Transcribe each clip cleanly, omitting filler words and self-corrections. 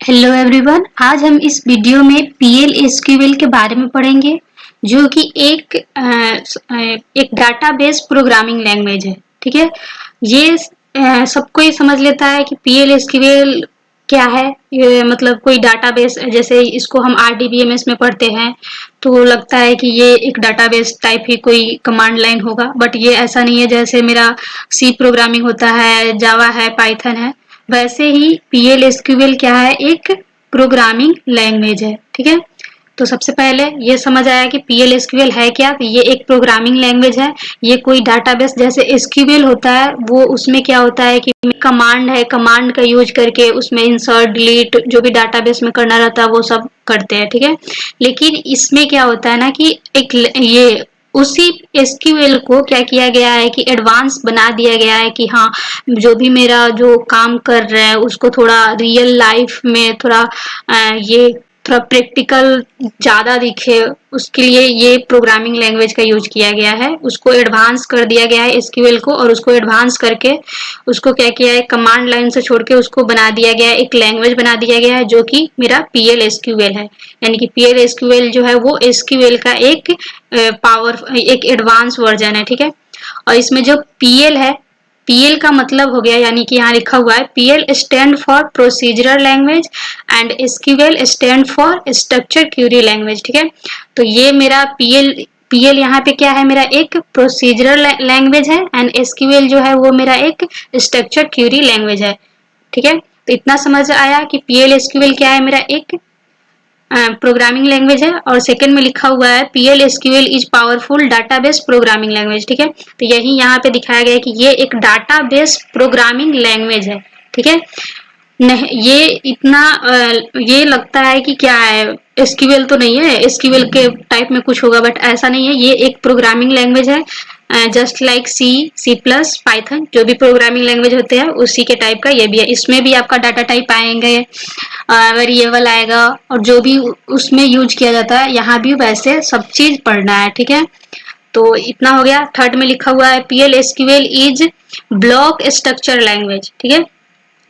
Hello everyone, आज हम इस वीडियो में पीएल एसक्यूएल के बारे में पढ़ेंगे जो कि एक डाटाबेस प्रोग्रामिंग लैंग्वेज है। ठीक है, ये सब कोई समझ लेता है कि पीएल एसक्यूएल क्या है। ये मतलब कोई डाटाबेस, जैसे इसको हम आरडीबीएमएस में पढ़ते हैं तो लगता है कि ये एक डाटाबेस टाइप ही कोई कमांड लाइन होगा, बट ये ऐसा नहीं है। जैसे मेरा सी प्रोग्रामिंग होता है, जावा है, पाइथन है, वैसे ही पीएल एसक्यूएल क्या है, एक प्रोग्रामिंग लैंग्वेज है। ठीक है, तो सबसे पहले ये समझ आया कि पीएल एसक्यूएल है क्या। ये एक प्रोग्रामिंग लैंग्वेज है। ये कोई डाटाबेस जैसे एसक्यूएल होता है, वो उसमें क्या होता है कि कमांड है, कमांड का यूज करके उसमें इंसर्ट डिलीट जो भी डाटाबेस में करना रहता है वो सब करते हैं। ठीक है, लेकिन इसमें क्या होता है ना कि एक ये उसी एसक्यूएल को क्या किया गया है कि एडवांस बना दिया गया है कि हाँ, जो भी मेरा जो काम कर रहा है उसको थोड़ा रियल लाइफ में ये थोड़ा प्रैक्टिकल ज्यादा दिखे, उसके लिए ये प्रोग्रामिंग लैंग्वेज का यूज किया गया है। उसको एडवांस कर दिया गया है एसक्यूएल को, और उसको एडवांस करके उसको क्या किया है, कमांड लाइन से छोड़ के उसको बना दिया गया है, एक लैंग्वेज बना दिया गया है जो कि मेरा पीएल एसक्यूएल है। यानी कि पीएल एसक्यूएल जो है वो एसक्यूएल का एक एडवांस वर्जन है। ठीक है, और इसमें जो पीएल है, पीएल का मतलब हो गया, यानी कि यहाँ लिखा हुआ है PL stand for procedural language and SQL stand for structure Curie language. ठीक है, तो ये मेरा पीएल यहाँ पे क्या है, मेरा एक प्रोसीजरल लैंग्वेज है, एंड एसक्यूएल जो है वो मेरा एक स्ट्रक्चर क्यूरी लैंग्वेज है। ठीक है, तो इतना समझ आया कि पीएल एसक्यूएल क्या है, मेरा एक प्रोग्रामिंग लैंग्वेज है। और सेकंड में लिखा हुआ है PL SQL is powerful database programming language. ठीक है, तो यही यहाँ पे दिखाया गया है कि ये एक डाटाबेस प्रोग्रामिंग लैंग्वेज है। ठीक है, नहीं ये इतना ये लगता है कि क्या है, एसक्यूएल तो नहीं है, एसक्यूएल के टाइप में कुछ होगा, बट ऐसा नहीं है। ये एक प्रोग्रामिंग लैंग्वेज है, जस्ट लाइक सी, सी प्लस, पाइथन, जो भी प्रोग्रामिंग लैंग्वेज होते हैं उसी के टाइप का ये भी है। इसमें भी आपका डाटा टाइप आएंगे, वेरिएबल आएगा, और जो भी उसमें यूज किया जाता है यहाँ भी वैसे सब चीज पढ़ना है। ठीक है, तो इतना हो गया। थर्ड में लिखा हुआ है PL SQL is block structure language. ठीक है,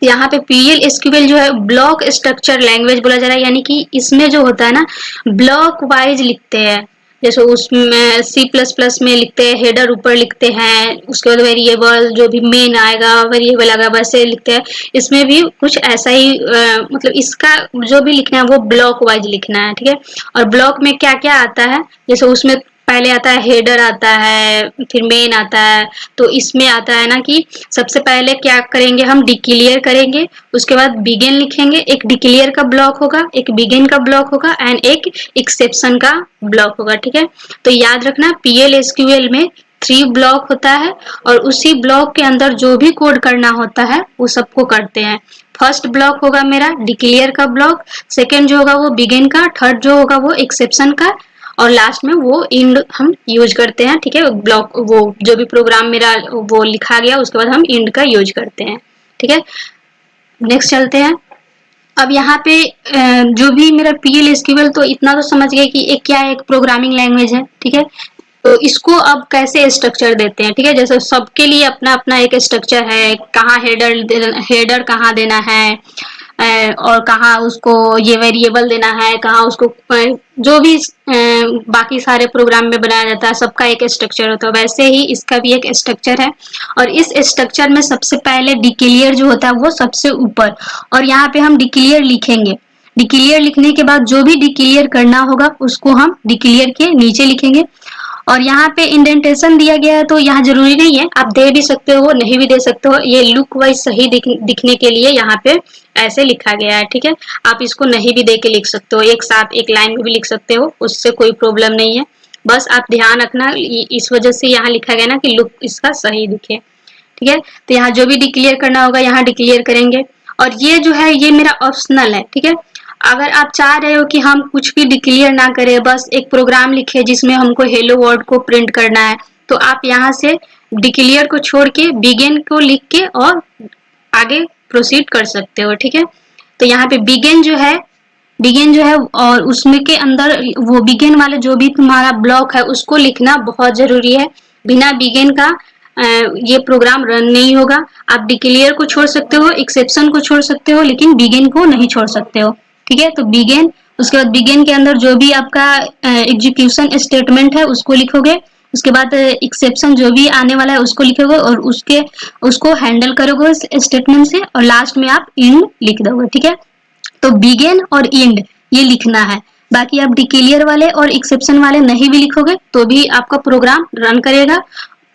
यहाँ पे पीएल एसक्यूएल जो है ब्लॉक स्ट्रक्चर लैंग्वेज बोला जा रहा है, यानी कि इसमें जो होता है ना, ब्लॉक वाइज लिखते हैं। जैसे उसमें सी प्लस प्लस में लिखते हैं, हेडर ऊपर लिखते हैं, उसके बाद वेरिएबल जो भी मेन आएगा, वेरिएबल आएगा, वैसे लिखते हैं। इसमें भी कुछ ऐसा ही मतलब इसका जो भी लिखना है वो ब्लॉक वाइज लिखना है। ठीक है, और ब्लॉक में क्या क्या आता है, जैसे उसमें पहले आता है हेडर आता है, फिर मेन आता है। तो इसमें आता है ना कि सबसे पहले क्या करेंगे, हम डिक्लेयर करेंगे, उसके बाद बिगिन लिखेंगे। एक डिक्लेयर का ब्लॉक होगा, एक बिगिन का ब्लॉक होगा, एंड एक एक्सेप्शन का ब्लॉक होगा। ठीक है, तो याद रखना पीएल एसक्यूएल में 3 ब्लॉक होता है, और उसी ब्लॉक के अंदर जो भी कोड करना होता है वो सबको करते हैं। फर्स्ट ब्लॉक होगा मेरा डिक्लेयर का ब्लॉक, सेकेंड जो होगा वो बिगिन का, थर्ड जो होगा वो एक्सेप्शन का, और लास्ट में वो इंड हम यूज करते हैं। ठीक है, ब्लॉक वो जो भी प्रोग्राम मेरा वो लिखा गया उसके बाद हम इंड का यूज करते हैं। ठीक है, नेक्स्ट चलते हैं। अब यहाँ पे जो भी मेरा पीएल एसक्यूएल, तो इतना तो समझ गए कि एक क्या है, एक प्रोग्रामिंग लैंग्वेज है। ठीक है, तो इसको अब कैसे स्ट्रक्चर देते हैं। ठीक है, जैसे सबके लिए अपना अपना एक स्ट्रक्चर है, कहाँ हेडर कहाँ देना है, और कहाँ उसको ये वेरिएबल देना है, कहाँ उसको जो भी बाकी सारे प्रोग्राम में बनाया जाता है सबका एक स्ट्रक्चर होता है, वैसे ही इसका भी एक स्ट्रक्चर है। और इस स्ट्रक्चर में सबसे पहले डिक्लेयर जो होता है वो सबसे ऊपर, और यहाँ पे हम डिक्लेयर लिखेंगे। डिक्लेयर लिखने के बाद जो भी डिक्लेयर करना होगा उसको हम डिक्लेयर के नीचे लिखेंगे। और यहाँ पे इंडेंटेशन दिया गया है, तो यहाँ जरूरी नहीं है, आप दे भी सकते हो, नहीं भी दे सकते हो। ये लुक वाइज सही दिखने के लिए यहाँ पे ऐसे लिखा गया है। ठीक है, आप इसको नहीं भी दे के लिख सकते हो, एक साथ एक लाइन में भी लिख सकते हो, उससे कोई प्रॉब्लम नहीं है। बस आप ध्यान रखना, इस वजह से यहाँ लिखा गया ना कि लुक इसका सही दिखे। ठीक है, तो यहाँ जो भी डिक्लेयर करना होगा यहाँ डिक्लेयर करेंगे। और ये जो है ये मेरा ऑप्शनल है। ठीक है, अगर आप चाह रहे हो कि हम कुछ भी डिक्लेयर ना करें, बस एक प्रोग्राम लिखे जिसमें हमको हेलो वर्ड को प्रिंट करना है, तो आप यहाँ से डिक्लेयर को छोड़ के बिगिन को लिख के और आगे प्रोसीड कर सकते हो। ठीक है, तो यहाँ पे बिगिन जो है और उसमें के अंदर वो बिगिन वाले जो भी तुम्हारा ब्लॉक है उसको लिखना बहुत जरूरी है। बिना बिगिन का ये प्रोग्राम रन नहीं होगा। आप डिक्लेयर को छोड़ सकते हो, एक्सेप्शन को छोड़ सकते हो, लेकिन बिगिन को नहीं छोड़ सकते हो। ठीक है, तो बिगिन, उसके बाद बिगिन के अंदर जो भी आपका एग्जीक्यूशन स्टेटमेंट है उसको लिखोगे, उसके बाद एक्सेप्शन जो भी आने वाला है उसको लिखोगे और उसको हैंडल करोगे उस स्टेटमेंट से, और लास्ट में आप इंड लिख दोगे। ठीक है, तो बिगिन और इंड ये लिखना है। बाकी आप डिक्लेयर वाले और एक्सेप्शन वाले नहीं भी लिखोगे तो भी आपका प्रोग्राम रन करेगा।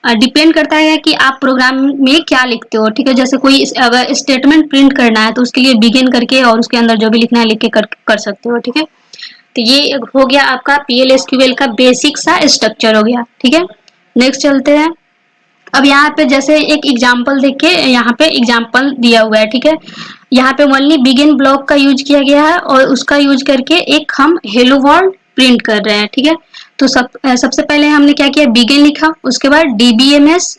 डिपेंड करता है कि आप प्रोग्राम में क्या लिखते हो। ठीक है, जैसे कोई अगर स्टेटमेंट प्रिंट करना है तो उसके लिए बिगिन करके और उसके अंदर जो भी लिखना है लिख के कर सकते हो। ठीक है, तो ये हो गया आपका पीएल एसक्यूएल का बेसिक सा स्ट्रक्चर हो गया। ठीक है, नेक्स्ट चलते हैं। अब यहाँ पे जैसे एक एग्जाम्पल देख के यहाँ पे एग्जाम्पल दिया हुआ है। ठीक है, यहाँ पे ओनली बिगिन ब्लॉक का यूज किया गया है और उसका यूज करके एक हम हेलो वर्ल्ड प्रिंट कर रहे हैं। ठीक है, तो सबसे पहले हमने क्या किया, बिगिन लिखा, उसके बाद DBMS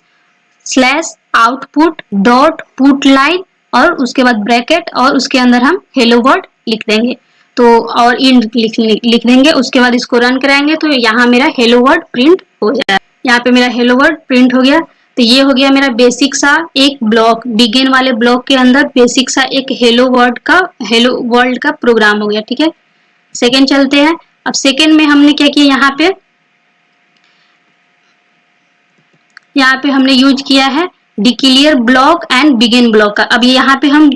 slash output dot put line और उसके बाद ब्रैकेट और उसके अंदर हम हेलो वर्ल्ड लिख देंगे, तो और इंड लिख देंगे। उसके बाद इसको रन कराएंगे तो यहाँ मेरा हेलो वर्ल्ड प्रिंट हो जाएगा। यहाँ पे मेरा हेलो वर्ल्ड प्रिंट हो गया। तो ये हो गया मेरा बेसिक सा एक ब्लॉक, बिगिन वाले ब्लॉक के अंदर बेसिक सा एक हेलो वर्ल्ड का प्रोग्राम हो गया। ठीक है, सेकेंड चलते हैं। अब सेकेंड में हमने क्या किया, यहाँ पे हमने यूज किया है declare block and begin block का। अब यहाँ पे हम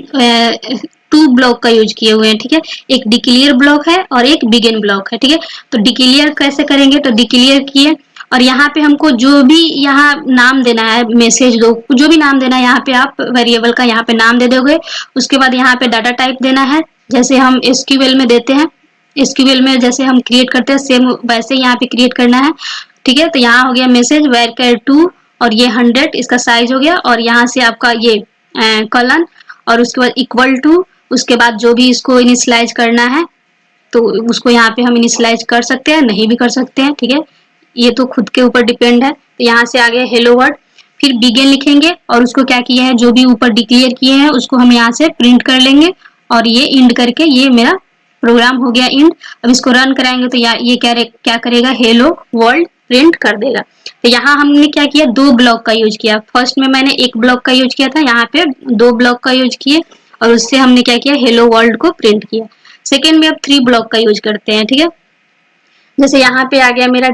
2 ब्लॉक का यूज किए हुए हैं। ठीक है, एक डिक्लेयर ब्लॉक है और एक बिगिन ब्लॉक है। ठीक है, तो डिक्लेयर कैसे करेंगे, तो डिक्लेयर किए और यहाँ पे हमको जो भी यहाँ नाम देना है, मैसेज दो, जो भी नाम देना है यहाँ पे आप वेरिएबल का यहाँ पे नाम दे दोगे। उसके बाद यहाँ पे डाटा टाइप देना है, जैसे हम एसक्यूएल में देते हैं, एसक्यूएल में जैसे हम क्रिएट करते हैं सेम वैसे यहाँ पे क्रिएट करना है। ठीक है, तो यहाँ हो गया मैसेज वेरकर 2 और ये 100 इसका साइज हो गया, और यहाँ से आपका ये कॉलन और उसके बाद इक्वल टू, उसके बाद जो भी इसको इनिशियलाइज करना है तो उसको यहाँ पे हम इनिशियलाइज कर सकते हैं, नहीं भी कर सकते हैं। ठीक है, ये तो खुद के ऊपर डिपेंड है। तो यहाँ से आ गया हेलो वर्ल्ड, फिर बिगिन लिखेंगे और उसको क्या किया है, जो भी ऊपर डिक्लेयर किए हैं उसको हम यहाँ से प्रिंट कर लेंगे और ये इंड करके ये मेरा प्रोग्राम हो गया इंड। अब इसको रन कराएंगे तो ये क्या करेगा, हेलो वर्ल्ड प्रिंट कर देगा। तो यहाँ हमने क्या किया, 2 ब्लॉक का यूज किया। फर्स्ट में मैंने 1 ब्लॉक का यूज किया था, यहाँ पे 2 ब्लॉक का यूज किए और उससे हमने क्या किया, हेलो वर्ल्ड को प्रिंट किया। सेकेंड में अब 3 ब्लॉक का यूज करते हैं। ठीक है, जैसे यहाँ पे आ गया मेरा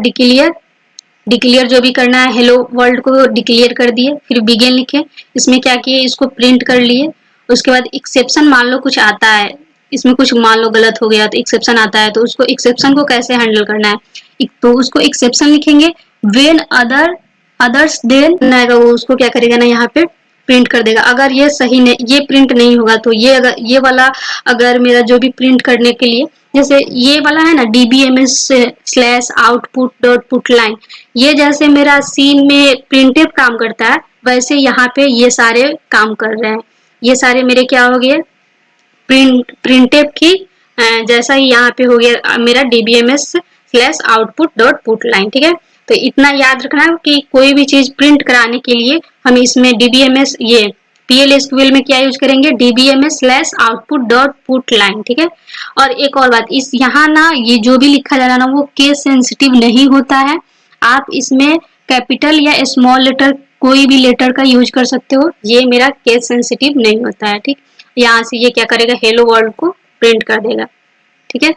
डिक्लेयर जो भी करना है हेलो वर्ल्ड को डिक्लेयर कर दिए, फिर बिगिन लिखे, इसमें क्या किए, इसको प्रिंट कर लिए। उसके बाद एक्सेप्शन मान लो कुछ आता है, इसमें कुछ मान लो गलत हो गया तो एक्सेप्शन आता है, तो उसको एक्सेप्शन को कैसे हैंडल करना है, तो उसको एक्सेप्शन लिखेंगे। व्हेन अदर्स देन वो उसको क्या करेगा ना, यहाँ पे प्रिंट कर देगा। अगर ये सही नहीं, ये प्रिंट नहीं होगा तो ये वाला अगर मेरा जो भी प्रिंट करने के लिए, जैसे ये वाला है ना DBMS slash output dot put line, ये जैसे मेरा सीन में प्रिंटिव काम करता है वैसे यहाँ पे ये सारे काम कर रहे हैं। ये सारे मेरे क्या हो गए, प्रिंटिव की जैसा ही यहाँ पे हो गया मेरा DBMS slash output dot put line. ठीक है, तो इतना याद रखना कि कोई भी चीज प्रिंट कराने के लिए हम इसमें डीबीएमएस ये पीएल एसक्यूएल में क्या यूज करेंगे, DBMS slash output dot put line. ठीक है, और एक और बात, इस यहाँ ना ये जो भी लिखा जा रहा है ना वो केस सेंसिटिव नहीं होता है। आप इसमें कैपिटल या स्मॉल लेटर कोई भी लेटर का यूज कर सकते हो, ये मेरा केस सेंसिटिव नहीं होता है। ठीक, यहाँ से ये क्या करेगा, हेलो वर्ल्ड को प्रिंट कर देगा। ठीक है,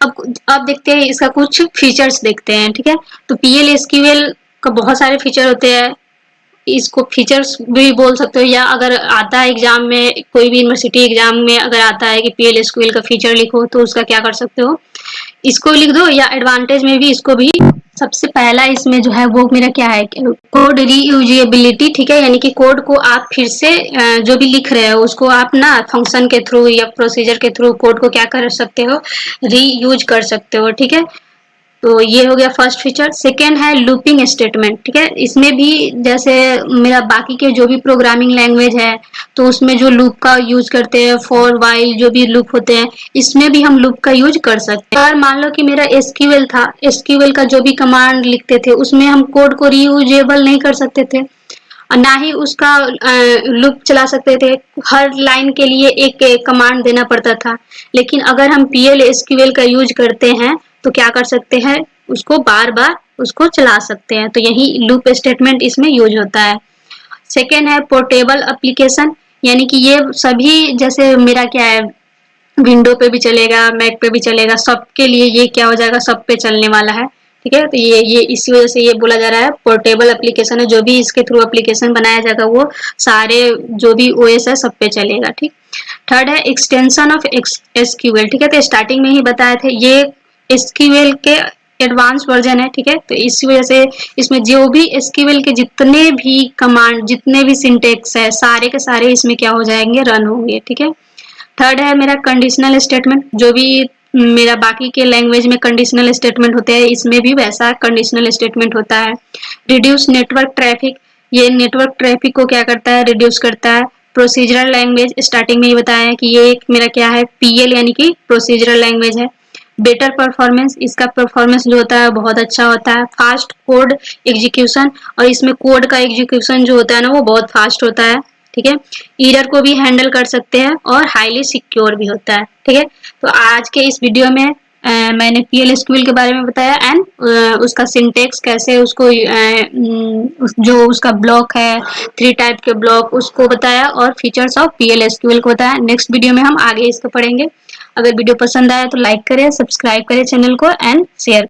अब देखते हैं इसका कुछ फीचर्स देखते हैं। ठीक है, तो पीएल एसक्यूएल का बहुत सारे फीचर होते हैं, इसको फीचर्स भी बोल सकते हो, या अगर आता है एग्जाम में, कोई भी यूनिवर्सिटी एग्जाम में अगर आता है कि पीएल एसक्यूएल का फीचर लिखो तो उसका क्या कर सकते हो, इसको लिख दो, या एडवांटेज में भी इसको भी। सबसे पहला इसमें जो है वो मेरा क्या है, कोड रीयूजेबिलिटी। ठीक है, यानी कि कोड को आप फिर से जो भी लिख रहे हो उसको आप ना फंक्शन के थ्रू या प्रोसीजर के थ्रू कोड को क्या कर सकते हो, रीयूज कर सकते हो। ठीक है, तो ये हो गया फर्स्ट फीचर। सेकेंड है लूपिंग स्टेटमेंट। ठीक है, इसमें भी जैसे मेरा बाकी के जो भी प्रोग्रामिंग लैंग्वेज है तो उसमें जो लूप का यूज करते हैं, फॉर वाइल जो भी लूप होते हैं, इसमें भी हम लूप का यूज कर सकते हैं। अगर मान लो कि मेरा एसक्यूएल था, एसक्यूएल का जो भी कमांड लिखते थे उसमें हम कोड को रीयूजेबल नहीं कर सकते थे, ना ही उसका लूप चला सकते थे, हर लाइन के लिए एक कमांड देना पड़ता था। लेकिन अगर हम पीएल एसक्यूएल का यूज करते हैं तो क्या कर सकते हैं, उसको बार बार उसको चला सकते हैं। तो यही लूप स्टेटमेंट इसमें यूज होता है। सेकेंड है पोर्टेबल एप्लीकेशन, यानी कि ये सभी, जैसे मेरा क्या है, विंडो पे भी चलेगा, मैक पे भी चलेगा, सबके लिए ये क्या हो जाएगा, सब पे चलने वाला है। ठीक है, तो ये इसी वजह से ये बोला जा रहा है पोर्टेबल एप्लीकेशन है। जो भी इसके थ्रू एप्लीकेशन बनाया जाएगा वो सारे जो भी ओएस है सब पे चलेगा। ठीक। थर्ड है एक्सटेंशन ऑफ एसक्यूएल। ठीक है, तो स्टार्टिंग में ही बताए थे ये एसक्यूएल के एडवांस वर्जन है। ठीक है, तो इसी वजह से इसमें जो भी एसक्यूएल के जितने भी कमांड, जितने भी सिंटेक्स है, सारे के सारे इसमें क्या हो जाएंगे, रन होंगे। ठीक है। थर्ड है मेरा कंडीशनल स्टेटमेंट। जो भी मेरा बाकी के लैंग्वेज में कंडीशनल स्टेटमेंट होते हैं, इसमें भी वैसा कंडीशनल स्टेटमेंट होता है। रिड्यूस नेटवर्क ट्रैफिक, ये नेटवर्क ट्रैफिक को क्या करता है, रिड्यूस करता है। प्रोसीजरल लैंग्वेज, स्टार्टिंग में ही बताया है कि ये एक मेरा क्या है, पीएल यानी कि प्रोसीजरल लैंग्वेज है। बेटर परफॉर्मेंस, इसका परफॉर्मेंस जो होता है बहुत अच्छा होता है। फास्ट कोड एग्जीक्यूशन, और इसमें कोड का एग्जीक्यूशन जो होता है ना वो बहुत फास्ट होता है। ठीक है, एरर को भी हैंडल कर सकते हैं और हाईली सिक्योर भी होता है। ठीक है, तो आज के इस वीडियो में मैंने पीएल एसक्यूएल के बारे में बताया एंड उसका सिंटेक्स कैसे, उसको जो उसका ब्लॉक है, 3 टाइप के ब्लॉक, उसको बताया, और फीचर्स ऑफ पीएल एसक्यूएल को बताया। नेक्स्ट वीडियो में हम आगे इसको पढ़ेंगे। अगर वीडियो पसंद आया तो लाइक करें, सब्सक्राइब करें चैनल को एंड शेयर।